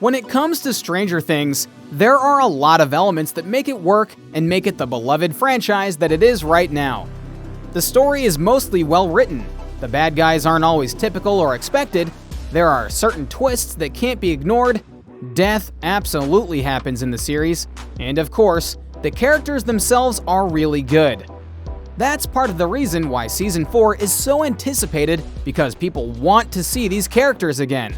When it comes to Stranger Things, there are a lot of elements that make it work and make it the beloved franchise that it is right now. The story is mostly well written, the bad guys aren't always typical or expected, there are certain twists that can't be ignored, death absolutely happens in the series, and of course, the characters themselves are really good. That's part of the reason why Season 4 is so anticipated, because people want to see these characters again.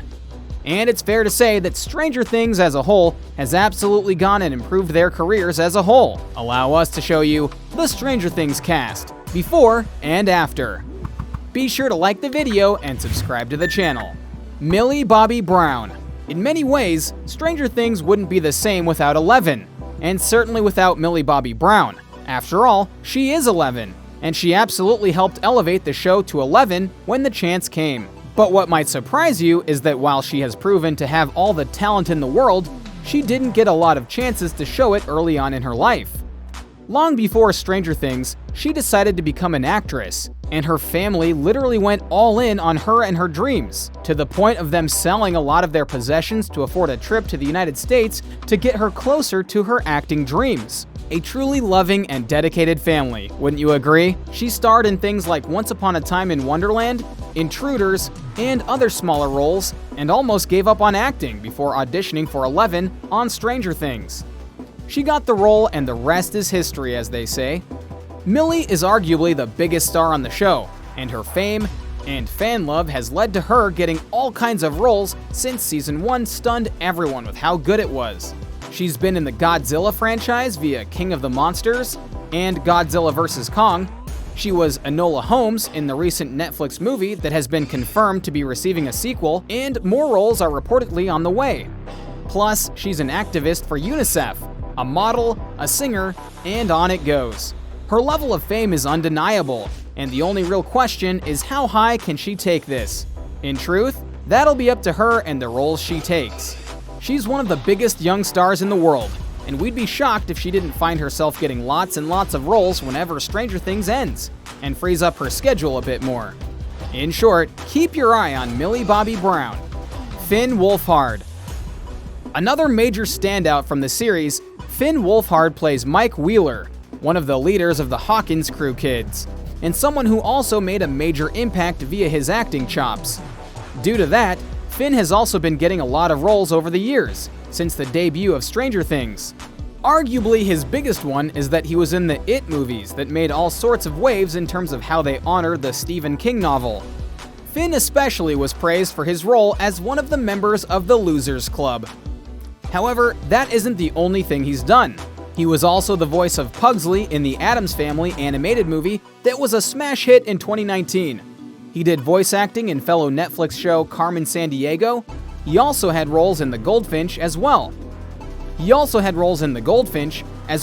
And it's fair to say that Stranger Things as a whole has absolutely gone and improved their careers as a whole. Allow us to show you the Stranger Things cast, before and after. Be sure to like the video and subscribe to the channel. Millie Bobby Brown. In many ways, Stranger Things wouldn't be the same without Eleven, and certainly without Millie Bobby Brown. After all, she is 11, and she absolutely helped elevate the show to 11 when the chance came. But what might surprise you is that while she has proven to have all the talent in the world, she didn't get a lot of chances to show it early on in her life. Long before Stranger Things, she decided to become an actress, and her family literally went all in on her and her dreams, to the point of them selling a lot of their possessions to afford a trip to the United States to get her closer to her acting dreams. A truly loving and dedicated family, wouldn't you agree? She starred in things like Once Upon a Time in Wonderland, Intruders, and other smaller roles, and almost gave up on acting before auditioning for Eleven on Stranger Things. She got the role and the rest is history, as they say. Millie is arguably the biggest star on the show, and her fame and fan love has led to her getting all kinds of roles since Season 1 stunned everyone with how good it was. She's been in the Godzilla franchise via King of the Monsters and Godzilla vs. Kong. She was Enola Holmes in the recent Netflix movie that has been confirmed to be receiving a sequel, and more roles are reportedly on the way. Plus, she's an activist for UNICEF, a model, a singer, and on it goes. Her level of fame is undeniable, and the only real question is how high can she take this? In truth, that'll be up to her and the roles she takes. She's one of the biggest young stars in the world, and we'd be shocked if she didn't find herself getting lots and lots of roles whenever Stranger Things ends, and frees up her schedule a bit more. In short, keep your eye on Millie Bobby Brown. Finn Wolfhard. Another major standout from the series, Finn Wolfhard plays Mike Wheeler, one of the leaders of the Hawkins crew kids, and someone who also made a major impact via his acting chops. Due to that, Finn has also been getting a lot of roles over the years, since the debut of Stranger Things. Arguably his biggest one is that he was in the It movies that made all sorts of waves in terms of how they honor the Stephen King novel. Finn especially was praised for his role as one of the members of the Losers Club. However, that isn't the only thing he's done. He was also the voice of Pugsley in the Addams Family animated movie that was a smash hit in 2019. He did voice acting in fellow Netflix show Carmen Sandiego. He also had roles in The Goldfinch as well. As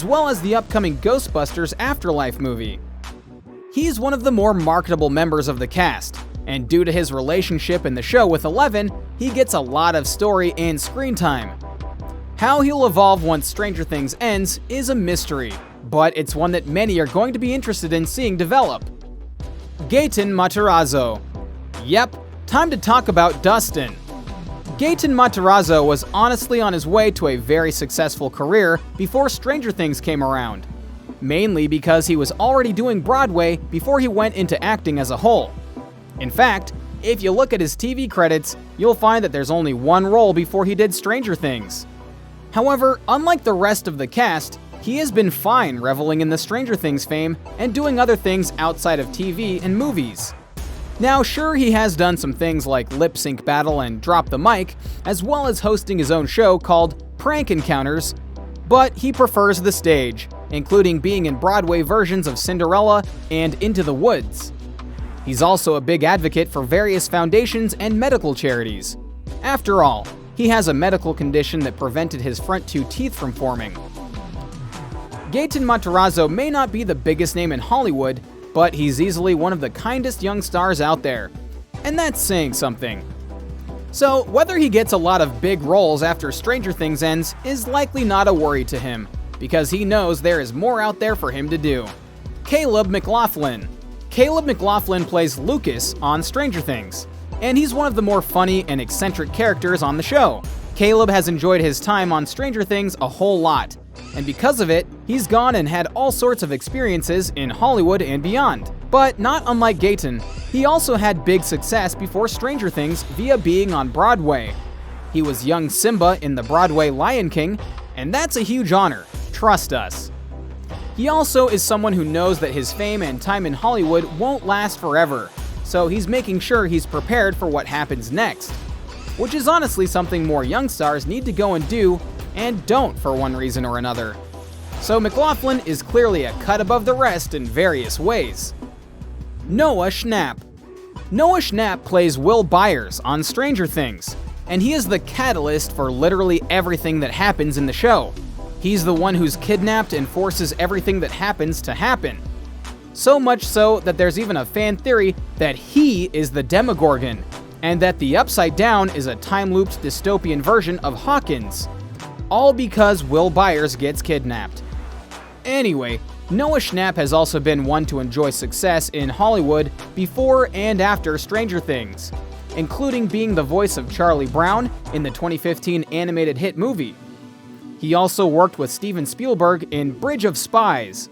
well as the upcoming Ghostbusters Afterlife movie. He's one of the more marketable members of the cast, and due to his relationship in the show with Eleven, he gets a lot of story and screen time. How he'll evolve once Stranger Things ends is a mystery, but it's one that many are going to be interested in seeing develop. Gaten Matarazzo. Yep, time to talk about Dustin. Gaten Matarazzo was honestly on his way to a very successful career before Stranger Things came around, mainly because he was already doing Broadway before he went into acting as a whole. In fact, if you look at his TV credits, you'll find that there's only one role before he did Stranger Things. However, unlike the rest of the cast, he has been fine reveling in the Stranger Things fame and doing other things outside of TV and movies. Now, sure, he has done some things like Lip Sync Battle and Drop the Mic, as well as hosting his own show called Prank Encounters, but he prefers the stage, including being in Broadway versions of Cinderella and Into the Woods. He's also a big advocate for various foundations and medical charities. After all, he has a medical condition that prevented his front two teeth from forming. Gaten Matarazzo may not be the biggest name in Hollywood, but he's easily one of the kindest young stars out there. And that's saying something. So, whether he gets a lot of big roles after Stranger Things ends is likely not a worry to him, because he knows there is more out there for him to do. Caleb McLaughlin. Caleb McLaughlin plays Lucas on Stranger Things, and he's one of the more funny and eccentric characters on the show. Caleb has enjoyed his time on Stranger Things a whole lot, and because of it, he's gone and had all sorts of experiences in Hollywood and beyond. But not unlike Gaten, he also had big success before Stranger Things via being on Broadway. He was young Simba in the Broadway Lion King, and that's a huge honor, trust us. He also is someone who knows that his fame and time in Hollywood won't last forever, so he's making sure he's prepared for what happens next, which is honestly something more young stars need to go and do, and don't for one reason or another. So McLaughlin is clearly a cut above the rest in various ways. Noah Schnapp. Noah Schnapp plays Will Byers on Stranger Things, and he is the catalyst for literally everything that happens in the show. He's the one who's kidnapped and forces everything that happens to happen. So much so that there's even a fan theory that he is the Demogorgon, and that the Upside Down is a time-looped dystopian version of Hawkins. All because Will Byers gets kidnapped. Anyway, Noah Schnapp has also been one to enjoy success in Hollywood before and after Stranger Things, including being the voice of Charlie Brown in the 2015 animated hit movie. He also worked with Steven Spielberg in Bridge of Spies.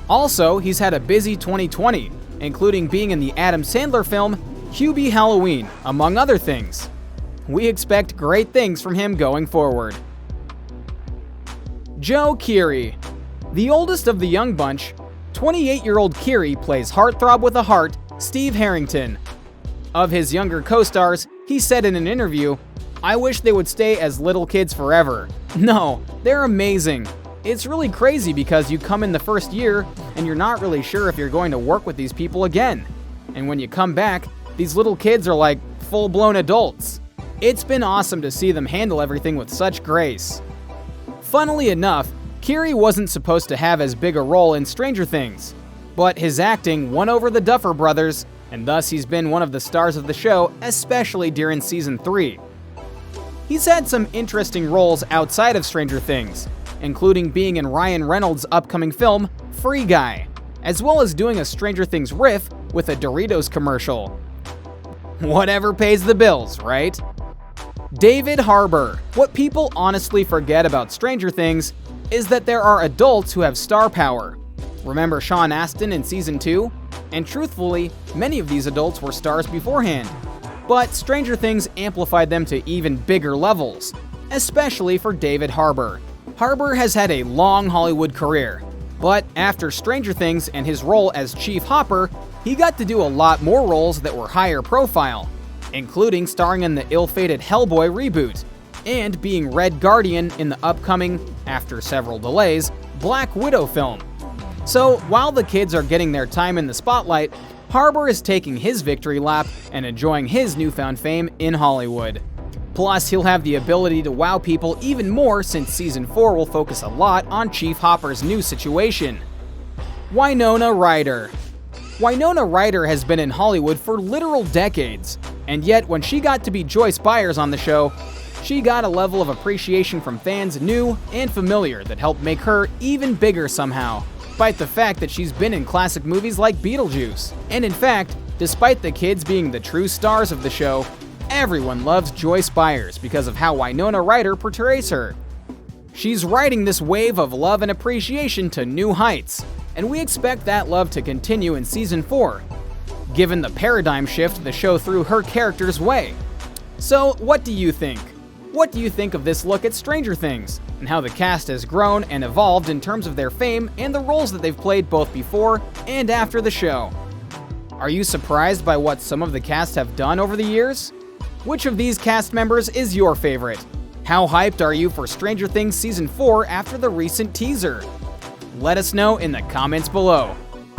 Also, he's had a busy 2020, including being in the Adam Sandler film Hubie Halloween, among other things. We expect great things from him going forward. Joe Keery. The oldest of the young bunch, 28-year-old Keery plays heartthrob with a heart, Steve Harrington. Of his younger co-stars, he said in an interview, "I wish they would stay as little kids forever. No, they're amazing. It's really crazy because you come in the first year and you're not really sure if you're going to work with these people again. And when you come back, these little kids are like full-blown adults. It's been awesome to see them handle everything with such grace." Funnily enough, Keery wasn't supposed to have as big a role in Stranger Things, but his acting won over the Duffer Brothers, and thus he's been one of the stars of the show, especially during Season 3. He's had some interesting roles outside of Stranger Things, including being in Ryan Reynolds' upcoming film, Free Guy, as well as doing a Stranger Things riff with a Doritos commercial. Whatever pays the bills, right? David Harbour. What people honestly forget about Stranger Things is that there are adults who have star power. Remember Sean Astin in Season 2? And truthfully, many of these adults were stars beforehand. But Stranger Things amplified them to even bigger levels, especially for David Harbour. Harbour has had a long Hollywood career, but after Stranger Things and his role as Chief Hopper, he got to do a lot more roles that were higher profile, including starring in the ill-fated Hellboy reboot, and being Red Guardian in the upcoming, after several delays, Black Widow film. So while the kids are getting their time in the spotlight, Harbour is taking his victory lap and enjoying his newfound fame in Hollywood. Plus, he'll have the ability to wow people even more since Season 4 will focus a lot on Chief Hopper's new situation. Winona Ryder. Winona Ryder has been in Hollywood for literal decades, and yet when she got to be Joyce Byers on the show, she got a level of appreciation from fans new and familiar that helped make her even bigger somehow, despite the fact that she's been in classic movies like Beetlejuice. And in fact, despite the kids being the true stars of the show, everyone loves Joyce Byers because of how Winona Ryder portrays her. She's riding this wave of love and appreciation to new heights, and we expect that love to continue in Season 4, given the paradigm shift the show threw her character's way. So, what do you think? What do you think of this look at Stranger Things, and how the cast has grown and evolved in terms of their fame and the roles that they've played both before and after the show? Are you surprised by what some of the cast have done over the years? Which of these cast members is your favorite? How hyped are you for Stranger Things Season 4 after the recent teaser? Let us know in the comments below.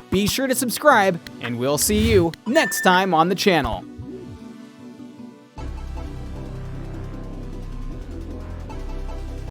Be sure to subscribe, and we'll see you next time on the channel.